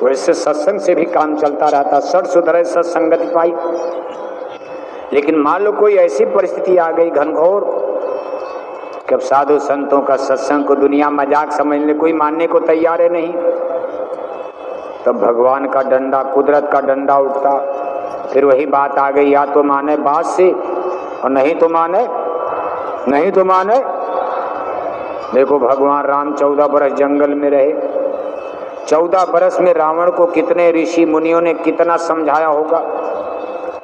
वैसे सत्संग से भी काम चलता रहता, सठ सुधरे सत्संगति पाई। लेकिन मान लो कोई ऐसी परिस्थिति आ गई घनघोर कि अब साधु संतों का सत्संग को दुनिया मजाक समझने कोई मानने को तैयार है नहीं, तब भगवान का डंडा, कुदरत का डंडा उठता। फिर वही बात आ गई, या तो माने बात से और नहीं तो माने, नहीं तो माने। देखो भगवान राम 14 बरस जंगल में रहे। 14 बरस में रावण को कितने ऋषि मुनियों ने कितना समझाया होगा।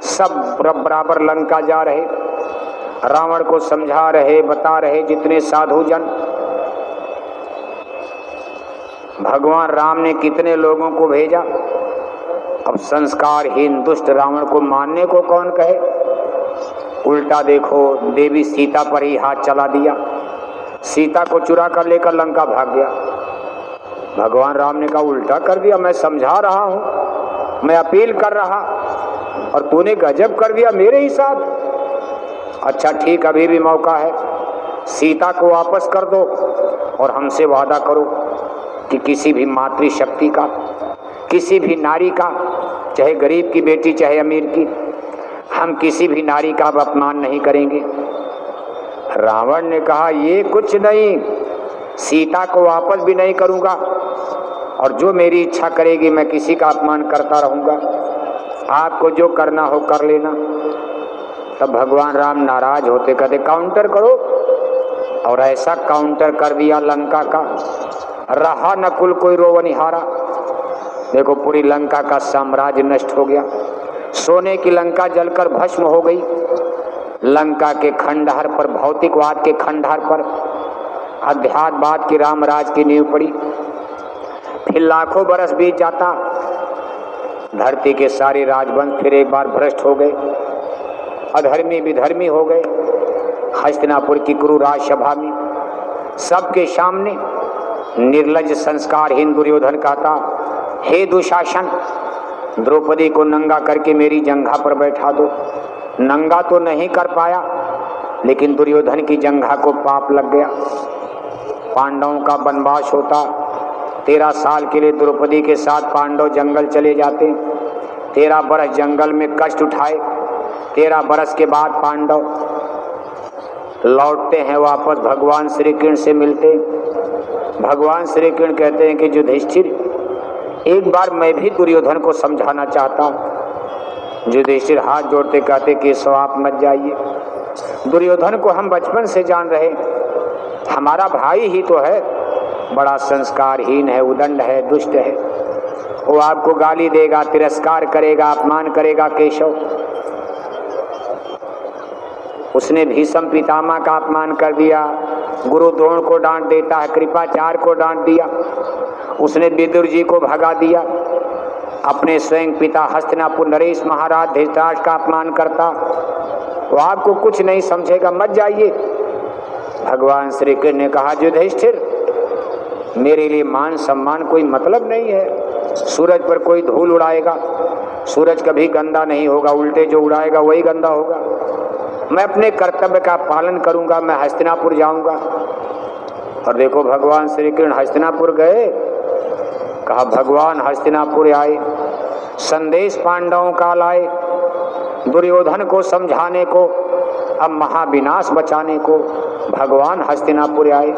सब बराबर लंका जा रहे, रावण को समझा रहे, बता रहे जितने साधु जन। भगवान राम ने कितने लोगों को भेजा। अब संस्कारहीन दुष्ट रावण को मारने को कौन कहे। उल्टा देखो, देवी सीता पर ही हाथ चला दिया, सीता को चुरा कर लेकर लंका भाग गया। भगवान राम ने कहा उल्टा कर दिया, मैं समझा रहा हूं, मैं अपील कर रहा, और तूने गजब कर दिया मेरे ही साथ। अच्छा ठीक, अभी भी मौका है, सीता को वापस कर दो और हमसे वादा करो कि किसी भी मातृशक्ति का, किसी भी नारी का, चाहे गरीब की बेटी चाहे अमीर की, हम किसी भी नारी का अपमान नहीं करेंगे। रावण ने कहा ये कुछ नहीं, सीता को वापस भी नहीं करूंगा, और जो मेरी इच्छा करेगी मैं किसी का अपमान करता रहूंगा, आपको जो करना हो कर लेना। तब भगवान राम नाराज होते कहते काउंटर करो, और ऐसा काउंटर कर दिया लंका का, रहा नकुल कोई रोवनिहारा। देखो पूरी लंका का साम्राज्य नष्ट हो गया, सोने की लंका जलकर भस्म हो गई। लंका के खंडहर पर, भौतिकवाद के खंडहर पर अध्यात्मवाद की रामराज की नींव पड़ी। फिर लाखों बरस बीत जाता, धरती के सारे राजवंश फिर एक बार भ्रष्ट हो गए, अधर्मी विधर्मी हो गए। हस्तिनापुर की कुरु राजसभा में सबके सामने निर्लज्ज संस्कारहीन दुर्योधन कहता, हे दुशासन, द्रौपदी को नंगा करके मेरी जंघा पर बैठा दो। नंगा तो नहीं कर पाया, लेकिन दुर्योधन की जंघा को पाप लग गया। पांडवों का वनवास होता, 13 साल के लिए द्रौपदी के साथ पांडव जंगल चले जाते। 13 बरस जंगल में कष्ट उठाए। 13 बरस के बाद पांडव लौटते हैं वापस, भगवान श्री कृष्ण से मिलते। भगवान श्री कृष्ण कहते हैं कि युधिष्ठिर, एक बार मैं भी दुर्योधन को समझाना चाहता हूँ। युधिष्ठिर हाथ जोड़ते कहते कि सो आप मत जाइए, दुर्योधन को हम बचपन से जान रहे, हमारा भाई ही तो है, बड़ा संस्कारहीन है, उदंड है, दुष्ट है, वो आपको गाली देगा, तिरस्कार करेगा, अपमान करेगा। केशव, उसने भीष्म पितामह का अपमान कर दिया, गुरु द्रोण को डांट देता है, कृपाचार्य को डांट दिया, उसने विदुर जी को भगा दिया, अपने स्वयं पिता हस्तिनापुर नरेश महाराज धृतराष्ट्र का अपमान करता। वो आपको कुछ नहीं समझेगा, मत जाइए। भगवान श्री कृष्ण ने कहा युधिष्ठिर, मेरे लिए मान सम्मान कोई मतलब नहीं है। सूरज पर कोई धूल उड़ाएगा, सूरज कभी गंदा नहीं होगा, उल्टे जो उड़ाएगा वही गंदा होगा। मैं अपने कर्तव्य का पालन करूंगा, मैं हस्तिनापुर जाऊंगा। और देखो भगवान श्री कृष्ण हस्तिनापुर गए, कहा भगवान हस्तिनापुर आए, संदेश पांडवों का लाए, दुर्योधन को समझाने को, अब महाविनाश बचाने को भगवान हस्तिनापुर आए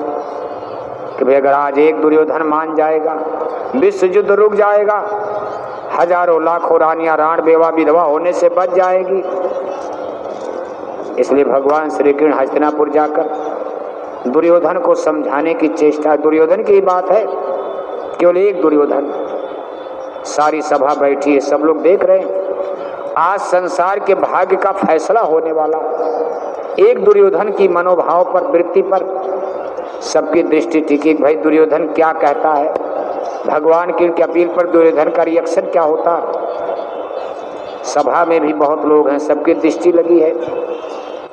कि भाई अगर आज एक दुर्योधन मान जाएगा, विश्व युद्ध रुक जाएगा, हजारों लाखों रानियां राण बेवा विधवा होने से बच जाएगी। इसलिए भगवान श्री कृष्ण हस्तिनापुर जाकर दुर्योधन को समझाने की चेष्टा, दुर्योधन की बात है, केवल एक दुर्योधन। सारी सभा बैठी है, सब लोग देख रहे हैं, आज संसार के भाग्य का फैसला होने वाला। एक दुर्योधन की मनोभाव पर, वृत्ति पर सबकी दृष्टि टिकी। भाई दुर्योधन क्या कहता है, भगवान की अपील पर दुर्योधन का रिएक्शन क्या होता। सभा में भी बहुत लोग हैं, सबकी दृष्टि लगी है,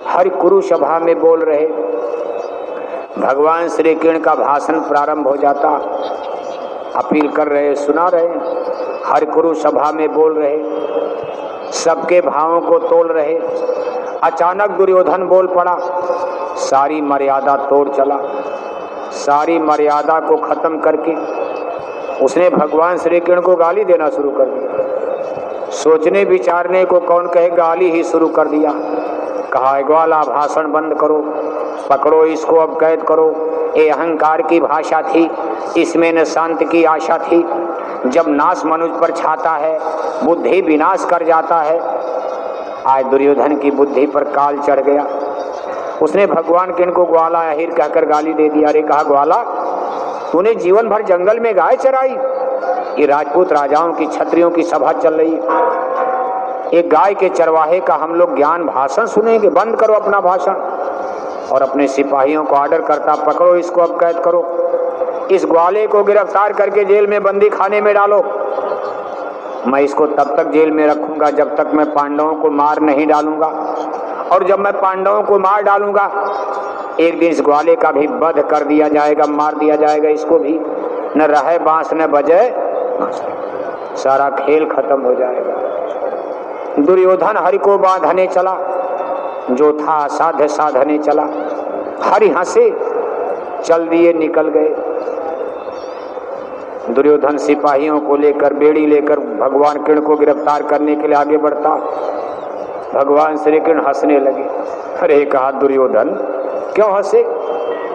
हर कुरु सभा में बोल रहे। भगवान श्री कृष्ण का भाषण प्रारंभ हो जाता, अपील कर रहे, सुना रहे, हर कुरु सभा में बोल रहे, सबके भावों को तोल रहे। अचानक दुर्योधन बोल पड़ा, सारी मर्यादा तोड़ चला, सारी मर्यादा को खत्म करके उसने भगवान श्री कृष्ण को गाली देना शुरू कर दिया। सोचने विचारने को कौन कहे, गाली ही शुरू कर दिया। कहा, ग्वाला भाषण बंद करो, पकड़ो इसको, अब कैद करो। ये अहंकार की भाषा थी, इसमें न शांति की आशा थी। जब नाश मनुष्य पर छाता है, बुद्धि विनाश कर जाता है। आज दुर्योधन की बुद्धि पर काल चढ़ गया। उसने भगवान कृष्ण को ग्वाला अहिर कहकर गाली दे दिया। अरे कहा, ग्वाला तूने जीवन भर जंगल में गाय चराई, ये राजपूत राजाओं की, क्षत्रियों की सभा चल रही, एक गाय के चरवाहे का हम लोग ज्ञान भाषण सुनेंगे? बंद करो अपना भाषण। और अपने सिपाहियों को ऑर्डर करता, पकड़ो इसको, अब कैद करो, इस ग्वाले को गिरफ्तार करके जेल में बंदी खाने में डालो। मैं इसको तब तक जेल में रखूंगा जब तक मैं पांडवों को मार नहीं डालूंगा, और जब मैं पांडवों को मार डालूंगा एक दिन इस ग्वाले का भी वध कर दिया जाएगा, मार दिया जाएगा इसको भी। न रहे बांस न बजे, सारा खेल खत्म हो जाएगा। दुर्योधन हरि को बांधने चला, जो था साध साधने चला। हरि हंसे, चल दिए, निकल गए। दुर्योधन सिपाहियों को लेकर, बेड़ी लेकर भगवान कृष्ण को गिरफ्तार करने के लिए आगे बढ़ता। भगवान श्री कृष्ण हंसने लगे। अरे कहा, दुर्योधन क्यों हंसे?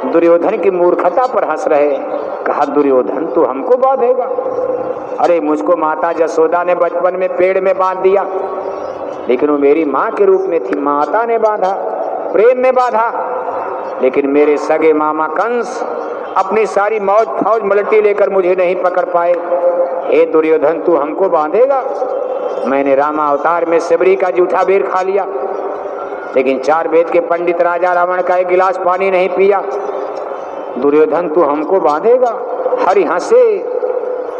दुर्योधन की मूर्खता पर हंस रहे। कहा, दुर्योधन तू हमको बांधेगा? अरे मुझको माता जसोदा ने बचपन में पेड़ में बांध दिया, लेकिन वो मेरी माँ के रूप में थी, माता ने बांधा, प्रेम में बांधा। लेकिन मेरे सगे मामा कंस अपनी सारी मौज फौज मलटी लेकर मुझे नहीं पकड़ पाए। हे दुर्योधन तू हमको बांधेगा? मैंने रामा अवतार में सबरी का जूठा बेर खा लिया, लेकिन 4 वेद के पंडित राजा रावण का 1 गिलास पानी नहीं पिया। दुर्योधन तू हमको बांधेगा? हरि हंसे,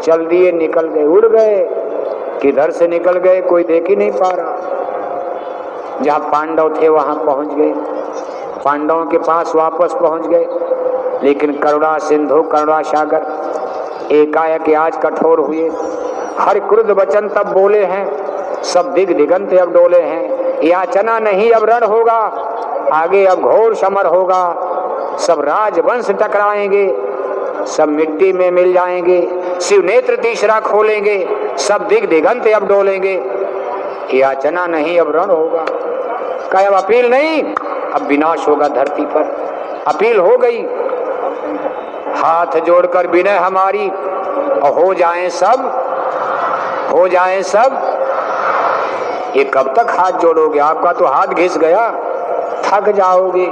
चल दिए, निकल गए, उड़ गए। किधर से निकल गए कोई देख ही नहीं पा रहा। जहाँ पांडव थे वहां पहुंच गए, पांडवों के पास वापस पहुंच गए। लेकिन करुणा सिंधु करुणा सागर एकाएक आज कठोर हुए। हर क्रुद्ध वचन तब बोले हैं, सब दिग दिगंत अब डोले हैं। याचना नहीं अब रण होगा, आगे अब घोर समर होगा। सब राजवंश टकराएंगे, सब मिट्टी में मिल जाएंगे। शिव नेत्र तीसरा खोलेंगे, सब दिग दिगंत अब डोलेंगे। याचना नहीं अब रण होगा। क्या अब अपील नहीं, अब विनाश होगा धरती पर। अपील हो गई, हाथ जोड़कर विनय हमारी, और हो जाएं सब, हो जाएं सब। ये कब तक हाथ जोड़ोगे? आपका तो हाथ घिस गया, थक जाओगे,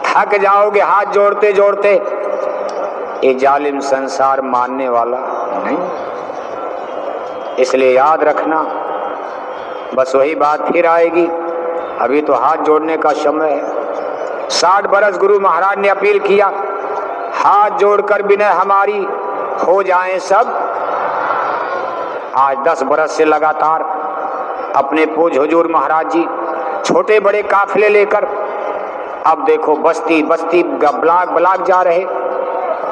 थक जाओगे हाथ जोड़ते जोड़ते। ये जालिम संसार मानने वाला नहीं, इसलिए याद रखना। बस वही बात फिर आएगी, अभी तो हाथ जोड़ने का समय है। 60 बरस गुरु महाराज ने अपील किया, हाथ जोड़कर विनय हमारी, हो जाएं सब। आज 10 बरस से लगातार अपने पूज हुजूर महाराज जी छोटे बड़े काफिले लेकर, अब देखो बस्ती बस्ती ब्लाक ब्लाक जा रहे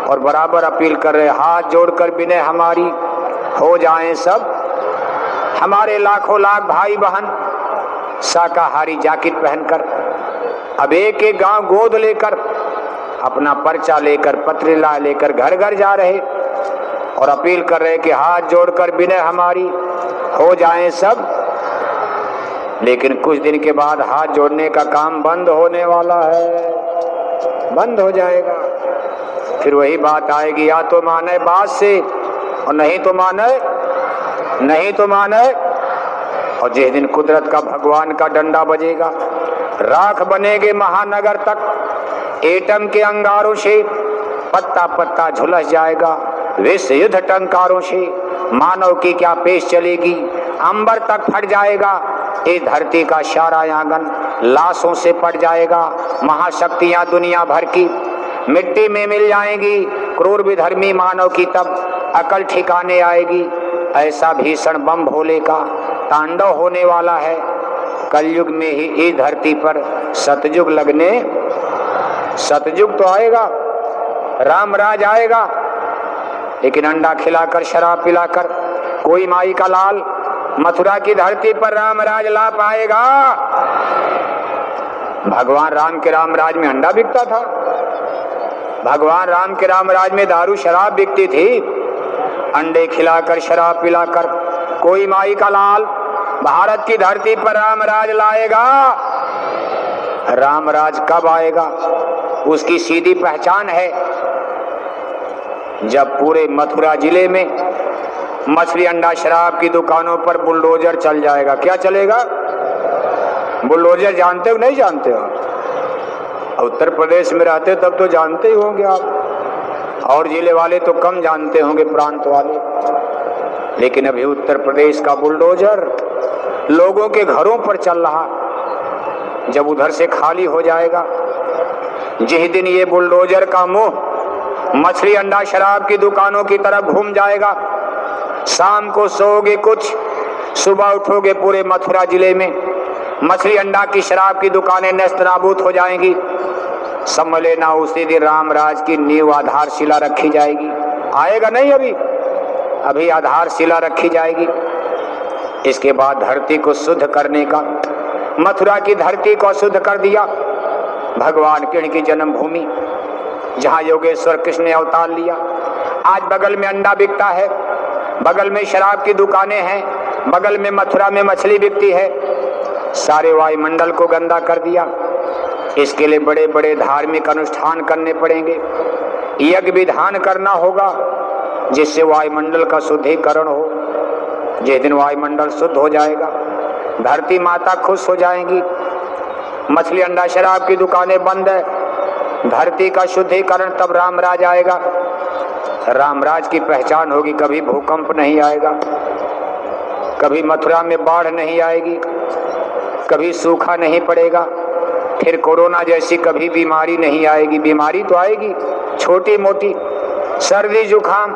और बराबर अपील कर रहे, हाथ जोड़कर विनय हमारी, हो जाएं सब। हमारे लाखों लाख भाई बहन शाकाहारी जैकेट पहनकर अब एक एक गांव गोद लेकर, अपना पर्चा लेकर, पत्रिका लेकर घर घर जा रहे और अपील कर रहे कि हाथ जोड़कर विनय हमारी, हो जाएं सब। लेकिन कुछ दिन के बाद हाथ जोड़ने का काम बंद होने वाला है, बंद हो जाएगा। फिर वही बात आएगी, या तो माने बात से और नहीं तो माने, नहीं तो माने। और जिस दिन कुदरत का भगवान का डंडा बजेगा, राख बनेगे महानगर तक, एटम के अंगारों से पत्ता पत्ता झुलस जाएगा। विश्व युद्ध टंकारों से मानव की क्या पेश चलेगी, अंबर तक फट जाएगा। ये धरती का सारा आंगन लाशों से पट जाएगा। महाशक्तियां दुनिया भर की मिट्टी में मिल जाएंगी। क्रूर विधर्मी मानव की तब अकल ठिकाने आएगी। ऐसा भीषण बम भोले का तांडव होने वाला है। कलयुग में ही इस धरती पर सतयुग लगने, सतयुग तो आएगा, रामराज आएगा, लेकिन अंडा खिलाकर शराब पिलाकर कोई माई का लाल मथुरा की धरती पर रामराज ला पाएगा? भगवान राम के रामराज में अंडा बिकता था, भगवान राम के रामराज में दारू शराब बिकती थी, अंडे खिलाकर शराब पिलाकर। कोई माई का लाल भारत की धरती पर रामराज लाएगा। रामराज कब आएगा उसकी सीधी पहचान है, जब पूरे मथुरा जिले में मछली अंडा शराब की दुकानों पर बुलडोजर चल जाएगा। क्या चलेगा? बुलडोजर जानते हो नहीं जानते हो? उत्तर प्रदेश में रहते तब तो जानते ही होंगे आप, और जिले वाले तो कम जानते होंगे, प्रांत वाले। लेकिन अभी उत्तर प्रदेश का बुलडोजर लोगों के घरों पर चल रहा। जब उधर से खाली हो जाएगा, जिस दिन ये बुलडोजर का मुंह मछली अंडा शराब की दुकानों की तरफ घूम जाएगा, शाम को सोओगे कुछ, सुबह उठोगे पूरे मथुरा जिले में मछली अंडा की शराब की दुकानें नेस्तनाबूद हो जाएंगी। समझ लेना उसी दिन रामराज की नींव आधारशिला रखी जाएगी। आएगा नहीं, अभी आधारशिला रखी जाएगी। इसके बाद धरती को शुद्ध करने का, मथुरा की धरती को शुद्ध कर दिया। भगवान कृष्ण की जन्मभूमि जहाँ योगेश्वर कृष्ण ने अवतार लिया। आज बगल में अंडा बिकता है, बगल में शराब की दुकानें हैं, बगल में मथुरा में मछली बिकती है। सारे वायुमंडल को गंदा कर दिया। इसके लिए बड़े बड़े धार्मिक अनुष्ठान करने पड़ेंगे, यज्ञ विधान करना होगा, जिससे वायुमंडल का शुद्धिकरण हो। जिस दिन वायुमंडल शुद्ध हो जाएगा, धरती माता खुश हो जाएंगी। मछली अंडा शराब की दुकानें बंद है, धरती का शुद्धिकरण, तब रामराज आएगा। रामराज की पहचान होगी, कभी भूकंप नहीं आएगा, कभी मथुरा में बाढ़ नहीं आएगी, कभी सूखा नहीं पड़ेगा, फिर कोरोना जैसी कभी बीमारी नहीं आएगी। बीमारी तो आएगी छोटी मोटी, सर्दी जुकाम,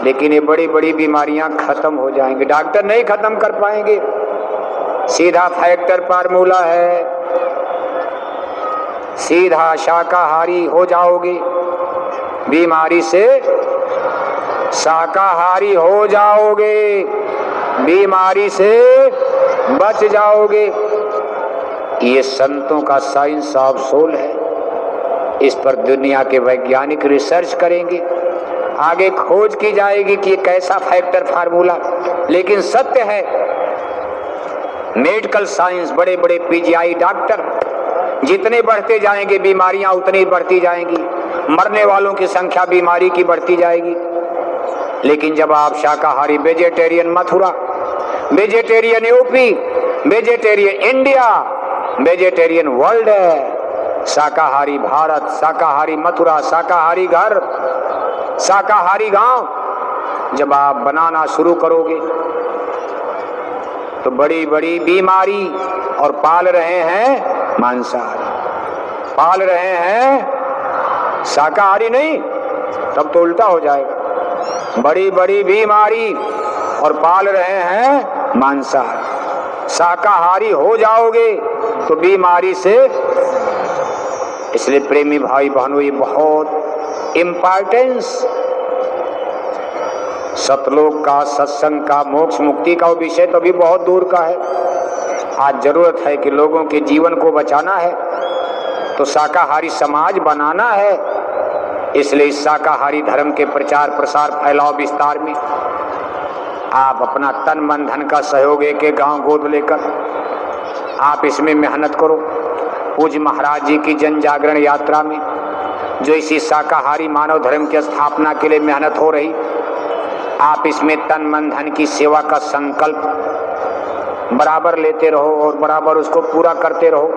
लेकिन ये बड़ी बड़ी बीमारियां खत्म हो जाएंगी। डॉक्टर नहीं खत्म कर पाएंगे। सीधा फैक्टर फार्मूला है, सीधा शाकाहारी हो जाओगे, बीमारी से शाकाहारी हो जाओगे, बीमारी से बच जाओगे। ये संतों का साइंस ऑफ सोल है। इस पर दुनिया के वैज्ञानिक रिसर्च करेंगे, आगे खोज की जाएगी कि ये कैसा फैक्टर फार्मूला। लेकिन सत्य है, मेडिकल साइंस, बड़े बड़े पीजीआई डॉक्टर जितने बढ़ते जाएंगे बीमारियां उतनी बढ़ती जाएंगी, मरने वालों की संख्या बीमारी की बढ़ती जाएगी। लेकिन जब आप शाकाहारी, vegetarian Mathura, vegetarian UP, vegetarian India, vegetarian world है, शाकाहारी भारत, शाकाहारी मथुरा, शाकाहारी घर, शाकाहारी गांव जब आप बनाना शुरू करोगे तो बड़ी बड़ी बीमारी, और पाल रहे हैं मांसाहारी, पाल रहे हैं शाकाहारी नहीं, तब तो उल्टा हो जाएगा। बड़ी बड़ी बीमारी और पाल रहे हैं मांसाहारी। शाकाहारी हो जाओगे तो बीमारी से। इसलिए प्रेमी भाई बहनों, ये बहुत इम्पोर्टेंस, सतलोक का, सत्संग का, मोक्ष मुक्ति का विषय तो अभी बहुत दूर का है। आज जरूरत है कि लोगों के जीवन को बचाना है तो शाकाहारी समाज बनाना है। इसलिए इस शाकाहारी धर्म के प्रचार प्रसार, फैलाव, विस्तार में आप अपना तन मन धन का सहयोग एक गांव गोद लेकर आप इसमें मेहनत करो। पूज्य महाराज जी की जन जागरण यात्रा में जो इसी शाकाहारी मानव धर्म की स्थापना के लिए मेहनत हो रही, आप इसमें तन मन धन की सेवा का संकल्प बराबर लेते रहो और बराबर उसको पूरा करते रहो।